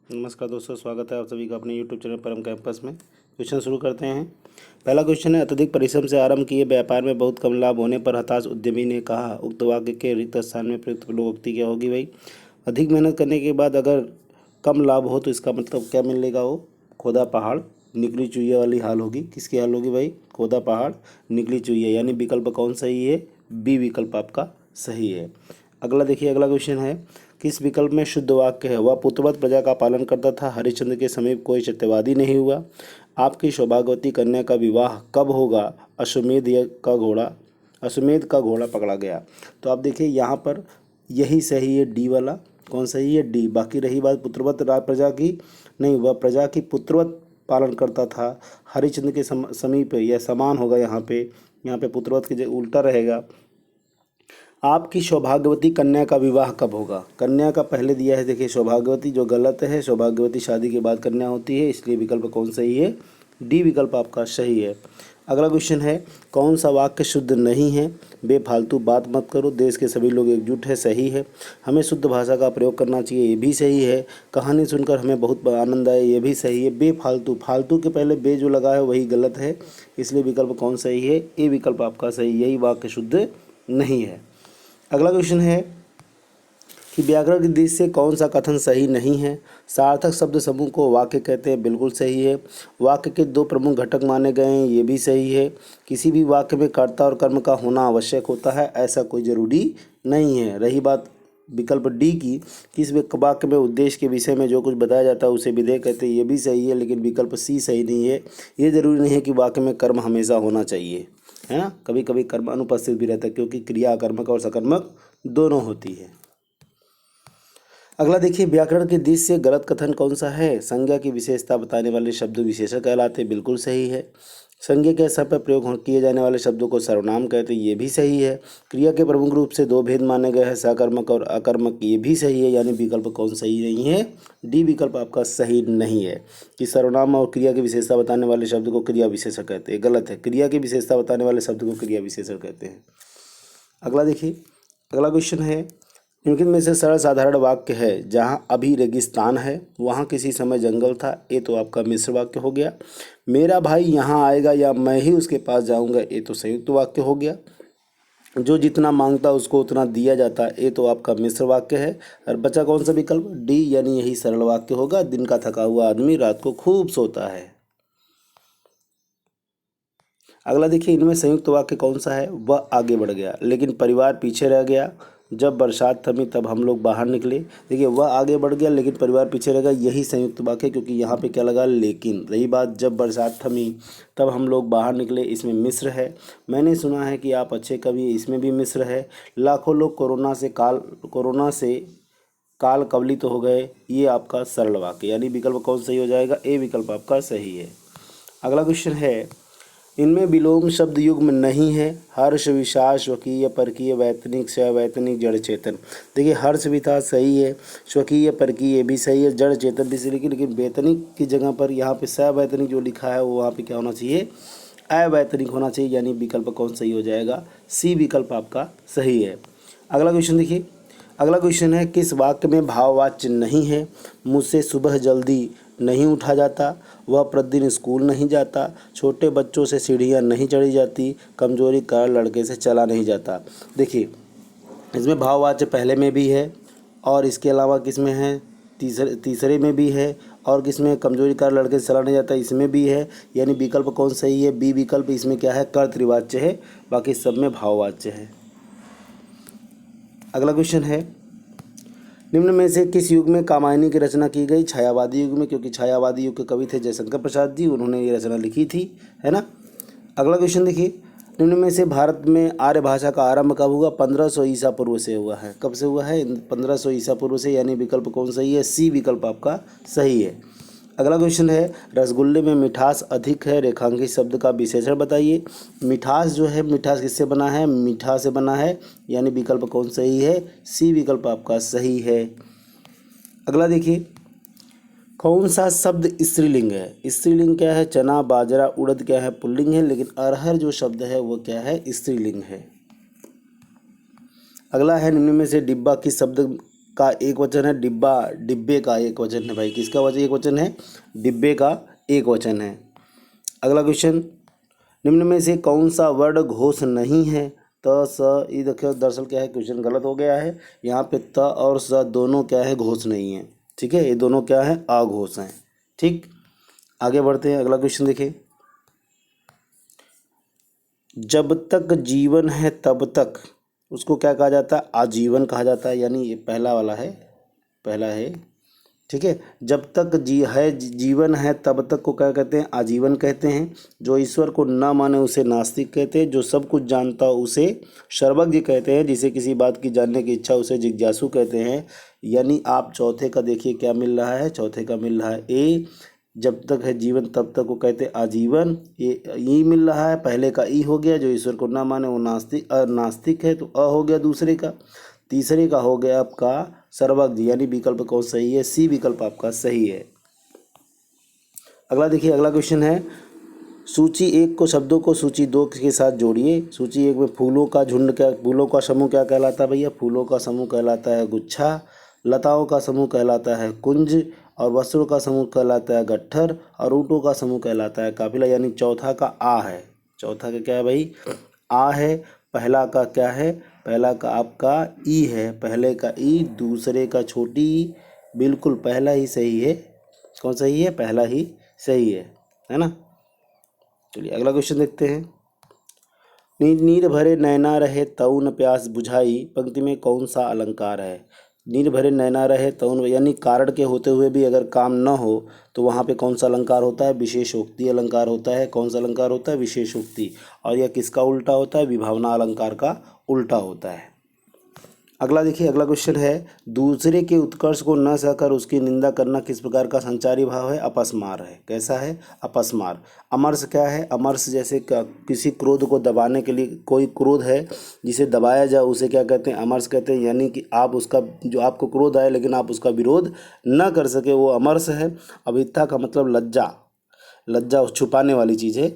नमस्कार दोस्तों, स्वागत है आप सभी का अपने यूट्यूब चैनल परम कैंपस में। क्वेश्चन शुरू करते हैं। पहला क्वेश्चन है, अत्यधिक परिश्रम से आरंभ किए व्यापार में बहुत कम लाभ होने पर हताश उद्यमी ने कहा। उक्त वाक्य के रिक्त स्थान में प्रयुक्त लोकोक्ति क्या होगी भाई? अधिक मेहनत करने के बाद अगर कम लाभ हो तो इसका मतलब क्या मिलेगा? वो खोदा पहाड़ निकली चुईया वाली हाल होगी। किसकी हाल होगी भाई? खोदा पहाड़ निकली चुईया, यानी विकल्प कौन सही है? बी विकल्प आपका सही है। अगला देखिए, अगला क्वेश्चन है, किस विकल्प में शुद्ध वाक्य है? वह पुत्रवत प्रजा का पालन करता था, हरिश्चंद्र के समीप कोई सत्यवादी नहीं हुआ, आपकी सौभाग्यवती कन्या का विवाह कब होगा, अश्वमेध का घोड़ा पकड़ा गया। तो आप देखिए यहाँ पर यही सही है, डी वाला। कौन सही है? डी। बाकी रही बात पुत्रवत प्रजा की, नहीं, वह प्रजा की पुत्रवत पालन करता था, हरिश्चंद्र के समीप, यह समान होगा यहाँ पे पुत्रवत की जगह उल्टा रहेगा। आपकी सौभाग्यवती कन्या का विवाह कब होगा? कन्या का पहले दिया है, देखिए सौभाग्यवती, जो गलत है। सौभाग्यवती शादी के बाद कन्या होती है, इसलिए विकल्प कौन सही है? डी विकल्प आपका सही है। अगला क्वेश्चन है, कौन सा वाक्य शुद्ध नहीं है? बेफालतू बात मत करो, देश के सभी लोग एकजुट है, सही है। हमें शुद्ध भाषा का प्रयोग करना चाहिए, ये भी सही है। कहानी सुनकर हमें बहुत आनंद आया, ये भी सही है। बेफालतू, फालतू के पहले बे जो लगा है वही गलत है, इसलिए विकल्प कौन सही है? ए विकल्प आपका सही, यही वाक्य शुद्ध नहीं है। अगला क्वेश्चन है कि व्याकरण की दृष्टि से कौन सा कथन सही नहीं है? सार्थक शब्द समूह को वाक्य कहते हैं, बिल्कुल सही है। वाक्य के दो प्रमुख घटक माने गए हैं, ये भी सही है। किसी भी वाक्य में कर्ता और कर्म का होना आवश्यक होता है, ऐसा कोई ज़रूरी नहीं है। रही बात विकल्प डी की, किस वाक्य में उद्देश्य के विषय में जो कुछ बताया जाता है उसे विधेय कहते हैं, ये भी सही है, लेकिन विकल्प सी सही नहीं है। ये ज़रूरी नहीं है कि वाक्य में कर्म हमेशा होना चाहिए, है ना। कभी कभी कर्म अनुपस्थित भी रहता है, क्योंकि क्रिया अकर्मक और सकर्मक दोनों होती है। अगला देखिए, व्याकरण की दृष्टि से गलत कथन कौन सा है? संज्ञा की विशेषता बताने वाले शब्द विशेषण कहलाते, बिल्कुल सही है। संज्ञा के स्थान पर प्रयोग किए जाने वाले शब्दों को सर्वनाम कहते, ये भी सही है। क्रिया के प्रमुख रूप से दो भेद माने गए हैं, सकर्मक और अकर्मक, ये भी सही है, यानी विकल्प कौन सही नहीं है? डी विकल्प आपका सही नहीं है कि सर्वनाम और क्रिया की विशेषता बताने वाले शब्द को क्रिया विशेषण कहते हैं, गलत है। क्रिया की विशेषता बताने वाले शब्द को क्रिया विशेषण कहते हैं। अगला देखिए, अगला क्वेश्चन है, निम्नलिखित में से सरल साधारण वाक्य है, जहाँ अभी रेगिस्तान है वहाँ किसी समय जंगल था, ये तो आपका मिश्र वाक्य हो गया। मेरा भाई यहाँ आएगा या मैं ही उसके पास जाऊँगा, ये तो संयुक्त वाक्य हो गया। जो जितना मांगता उसको उतना दिया जाता, ये तो आपका मिश्र वाक्य है। और बचा कौन सा विकल्प? डी, यानी यही सरल वाक्य होगा। दिन का थका हुआ आदमी रात को खूब सोता है। अगला देखिए, इनमें संयुक्त वाक्य कौन सा है? वह आगे बढ़ गया लेकिन परिवार पीछे रह गया, जब बरसात थमी तब हम लोग बाहर निकले। देखिए, वह आगे बढ़ गया लेकिन परिवार पीछे रह गया, यही संयुक्त वाक्य है, क्योंकि यहाँ पे क्या लगा? लेकिन। रही बात जब बरसात थमी तब हम लोग बाहर निकले, इसमें मिश्र है। मैंने सुना है कि आप अच्छे कवि, इसमें भी मिश्र है। लाखों लोग कोरोना से काल कवलित तो हो गए, ये आपका सरल वाक्य, यानी विकल्प कौन सही हो जाएगा? ए विकल्प आपका सही है। अगला क्वेश्चन है, इनमें विलोम शब्द युग्म नहीं है। हर्ष, विषाद, स्वकीय, परकीय, वैतनिक, सवैतनिक, जड़ चेतन। देखिए, हर्ष विषाद सही है, स्वकीय परकीय भी सही है, जड़ चेतन भी सही, लेकिन वैतनिक की जगह पर यहाँ पे सवैतनिक जो लिखा है वो वहाँ पे क्या होना चाहिए? अवैतनिक होना चाहिए, यानी विकल्प कौन सही हो जाएगा? सी विकल्प आपका सही है। अगला क्वेश्चन देखिए, अगला क्वेश्चन है, किस वाक्य में भाववाच्य नहीं है? मुझसे सुबह जल्दी नहीं उठा जाता, वह प्रतिदिन स्कूल नहीं जाता, छोटे बच्चों से सीढ़ियाँ नहीं चढ़ी जाती, कमजोरी का लड़के से चला नहीं जाता। देखिए, इसमें भाववाच्य पहले में भी है और इसके अलावा किस में है? तीसरे में भी है, और किसमें? कमजोरी का लड़के से चला नहीं जाता, इसमें भी है, यानी विकल्प कौन सही है? बी विकल्प। इसमें क्या है? कर्तृवाच्य है, बाकी सब में भाववाच्य है। अगला क्वेश्चन है, निम्न में से किस युग में कामायनी की रचना की गई? छायावादी युग में, क्योंकि छायावादी युग के कवि थे जयशंकर प्रसाद जी, उन्होंने ये रचना लिखी थी, है ना। अगला क्वेश्चन देखिए, निम्न में से भारत में आर्य भाषा का आरंभ कब हुआ? 1500 ईसा पूर्व से हुआ है। कब से हुआ है? 1500 ईसा पूर्व से, यानी विकल्प कौन सही है? सी विकल्प आपका सही है। अगला क्वेश्चन है, रसगुल्ले में मिठास अधिक है, रेखांकित शब्द का विशेषण बताइए। मिठास जो है, मिठास किससे बना है? मीठा से बना है, यानी विकल्प कौन सही है? सी विकल्प आपका सही है। अगला देखिए, कौन सा शब्द स्त्रीलिंग है? स्त्रीलिंग क्या है? चना, बाजरा, उड़द क्या है? पुल्लिंग है, लेकिन अरहर जो शब्द है वो क्या है? स्त्रीलिंग है। अगला है, निम्न में से डिब्बा किस शब्द का एक वचन है, डिब्बा डिब्बे का एक वचन है भाई। किसका वचन एक वचन है? डिब्बे का एक वचन है। अगला क्वेश्चन, निम्न में से कौन सा वर्ण घोष नहीं है? त स ये देखो, दरअसल क्या है, क्वेश्चन गलत हो गया है। यहाँ पे त और स दोनों क्या है, घोष नहीं है। ठीक है, ये दोनों क्या है, अघोष हैं। ठीक, आगे बढ़ते हैं। अगला क्वेश्चन देखिए, जब तक जीवन है तब तक उसको क्या कहा जाता है? आजीवन कहा जाता है। यानी ये पहला वाला है, पहला है। ठीक है, जब तक जीवन है तब तक को क्या कहते हैं? आजीवन कहते हैं। जो ईश्वर को ना माने उसे नास्तिक कहते हैं। जो सब कुछ जानता हो उसे सर्वज्ञ कहते हैं। जिसे किसी बात की जानने की इच्छा उसे जिज्ञासु कहते हैं। यानी आप चौथे का देखिए क्या मिल रहा है, चौथे का मिल रहा है ए, जब तक है जीवन तब तक को कहते हैं आजीवन। ये ई मिल रहा है, पहले का ई हो गया, जो ईश्वर को ना माने वो नास्तिक है, तो अ हो गया दूसरे का। तीसरे का हो गया आपका सर्वज्ञ, यानी विकल्प कौन सही है? सी विकल्प आपका सही है। अगला देखिए, अगला क्वेश्चन है, सूची एक को शब्दों को सूची दो के साथ जोड़िए। सूची एक में फूलों का झुंड क्या, फूलों का समूह क्या कहलाता है भैया? फूलों का समूह कहलाता है गुच्छा। लताओं का समूह कहलाता है कुंज। और वस्त्रों का समूह कहलाता है गट्ठर। और ऊँटों का समूह कहलाता है काफिला। यानी चौथा का आ है। चौथा का क्या है भाई? आ है। पहला का क्या है? पहला का आपका ई है। पहले का ई, दूसरे का छोटी ई। बिल्कुल पहला ही सही है। कौन सही है? पहला ही सही है ना। चलिए अगला क्वेश्चन देखते हैं। नीर भरे नैना रहे तऊ न प्यास बुझाई, पंक्ति में कौन सा अलंकार है? नीर भरे नैना रहे तऊ न, यानी कारण के होते हुए भी अगर काम न हो तो वहाँ पे कौन सा अलंकार होता है? विशेषोक्ति अलंकार होता है। कौन सा अलंकार होता है? विशेषोक्ति। और यह किसका उल्टा होता है? विभावना अलंकार का उल्टा होता है। अगला देखिए, अगला क्वेश्चन है, दूसरे के उत्कर्ष को न सहकर उसकी निंदा करना किस प्रकार का संचारी भाव है? अपस्मार है। कैसा है? अपस्मार। अमर्ष क्या है? अमर्ष जैसे किसी क्रोध को दबाने के लिए, कोई क्रोध है जिसे दबाया जाए उसे क्या कहते हैं? अमर्ष कहते हैं। यानी कि आप उसका, जो आपको क्रोध आए लेकिन आप उसका विरोध न कर सके, वो अमर्ष है। अभित्था का मतलब लज्जा, लज्जा छुपाने वाली चीज़ है।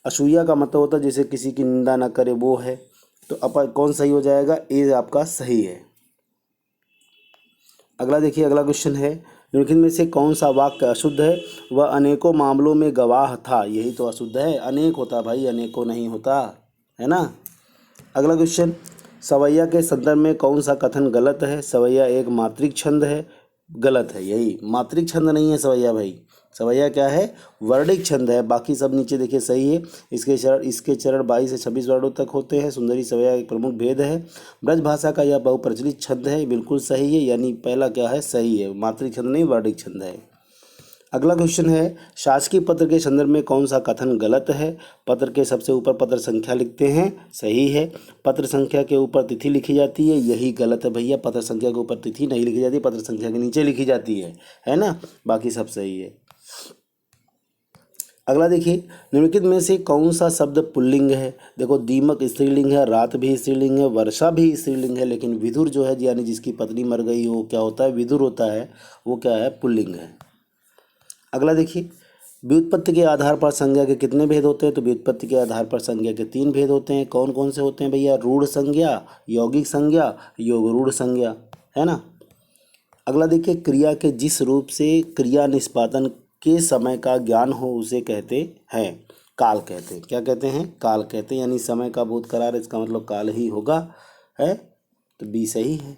असूया का मतलब होता है जिसे किसी की निंदा न करे, वो है। तो कौन सही हो जाएगा? ए आपका सही है। अगला देखिए, अगला क्वेश्चन है, निम्नलिखित में से कौन सा वाक्य अशुद्ध है? वह अनेकों मामलों में गवाह था। यही तो अशुद्ध है। अनेक होता भाई, अनेकों नहीं होता, है ना। अगला क्वेश्चन, सवैया के संदर्भ में कौन सा कथन गलत है? सवैया एक मात्रिक छंद है। गलत है, यही मात्रिक छंद नहीं है सवैया भाई। सवैया क्या है? वर्णिक छंद है। बाकी सब नीचे देखिए सही है। इसके चरण 22 से 26 वर्णों तक होते हैं। सुंदरी सवैया एक प्रमुख भेद है। ब्रज भाषा का यह बहुप्रचलित छंद है। बिल्कुल सही है, यानी पहला क्या है? सही है। मात्रिक छंद नहीं, वर्णिक छंद है। अगला क्वेश्चन है, शासकीय पत्र के संदर्भ में कौन सा कथन गलत है? पत्र के सबसे ऊपर पत्र संख्या लिखते हैं, सही है। पत्र संख्या के ऊपर तिथि लिखी जाती है, यही गलत है भैया। पत्र संख्या के ऊपर तिथि नहीं लिखी जाती, पत्र संख्या के नीचे लिखी जाती है ना। बाकी सब सही है। अगला देखिए, निम्नलिखित में से कौन सा शब्द पुल्लिंग है? देखो, दीमक स्त्रीलिंग है, रात भी स्त्रीलिंग है, वर्षा भी स्त्रीलिंग है, लेकिन विदुर जो है, यानी जिसकी पत्नी मर गई हो, क्या होता है? विदुर होता है। वो क्या है? पुल्लिंग है। अगला देखिए, व्युत्पत्ति के आधार पर संज्ञा के कितने भेद होते हैं? तो व्युत्पत्ति के आधार पर संज्ञा के 3 भेद होते हैं। कौन कौन से होते हैं भैया? रूढ़ संज्ञा, यौगिक संज्ञा, योगरूढ़ संज्ञा, है ना। अगला देखिए, क्रिया के जिस रूप से क्रिया निष्पादन के समय का ज्ञान हो उसे कहते हैं काल कहते हैं। क्या कहते हैं? काल कहते हैं। यानी समय का भूत करार, इसका मतलब काल ही होगा, है। तो बी सही है।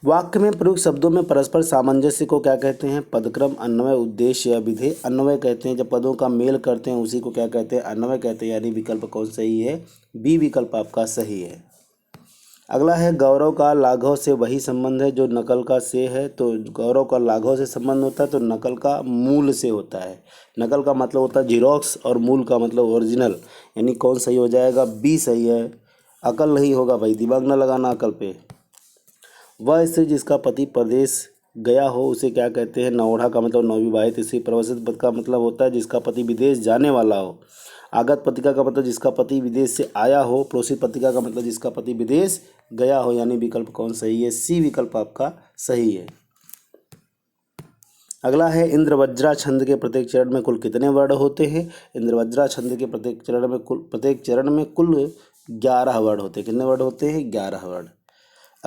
वाक्य में प्रयुक्त शब्दों में परस्पर सामंजस्य को क्या कहते हैं? पदक्रम, अन्वय, उद्देश्य या विधेय। अन्वय कहते हैं, जब पदों का मेल करते हैं उसी को क्या कहते हैं? अन्वय कहते हैं। यानी विकल्प कौन सही है? बी विकल्प आपका सही है। अगला है, गौरव का लाघव से वही संबंध है जो नकल का से है। तो गौरव का लाघव से संबंध होता है, तो नकल का मूल से होता है। नकल का मतलब होता है जीरोक्स और मूल का मतलब ओरिजिनल। यानी कौन सही हो जाएगा? बी सही है। अकल नहीं होगा भाई, दिमाग ना लगाना अकल पे। वह स्त्री जिसका पति परदेश गया हो उसे क्या कहते हैं? नवोढ़ा का मतलब नवविवाहित स्त्री। प्रवसित पद का मतलब होता है जिसका पति विदेश जाने वाला हो। आगत पत्रिका का मतलब जिसका पति विदेश से आया हो। प्रोसित पत्रिका का मतलब जिसका पति विदेश गया हो। यानी विकल्प कौन सही है? सी विकल्प आपका सही है। अगला है, इंद्रवज्रा छंद के प्रत्येक चरण में कुल कितने वर्ण होते हैं? इंद्रवज्रा छंद के प्रत्येक चरण में कुल 11 वर्ण होते हैं। कितने वर्ण होते हैं? 11 वर्ण।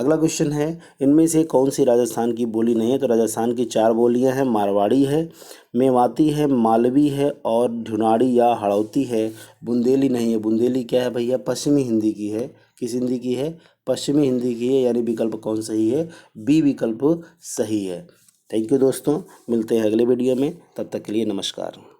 अगला क्वेश्चन है, इनमें से कौन सी राजस्थान की बोली नहीं है? तो राजस्थान की 4 बोलियां हैं, मारवाड़ी है, मेवाती है, मालवी है और ढूंढाड़ी या हड़ौती है। बुंदेली नहीं है। बुंदेली क्या है भैया? पश्चिमी हिंदी की है। किस हिंदी की है? पश्चिमी हिंदी की है, यानी विकल्प कौन सही है? बी विकल्प सही है। थैंक यू दोस्तों, मिलते हैं अगले वीडियो में, तब तक के लिए नमस्कार।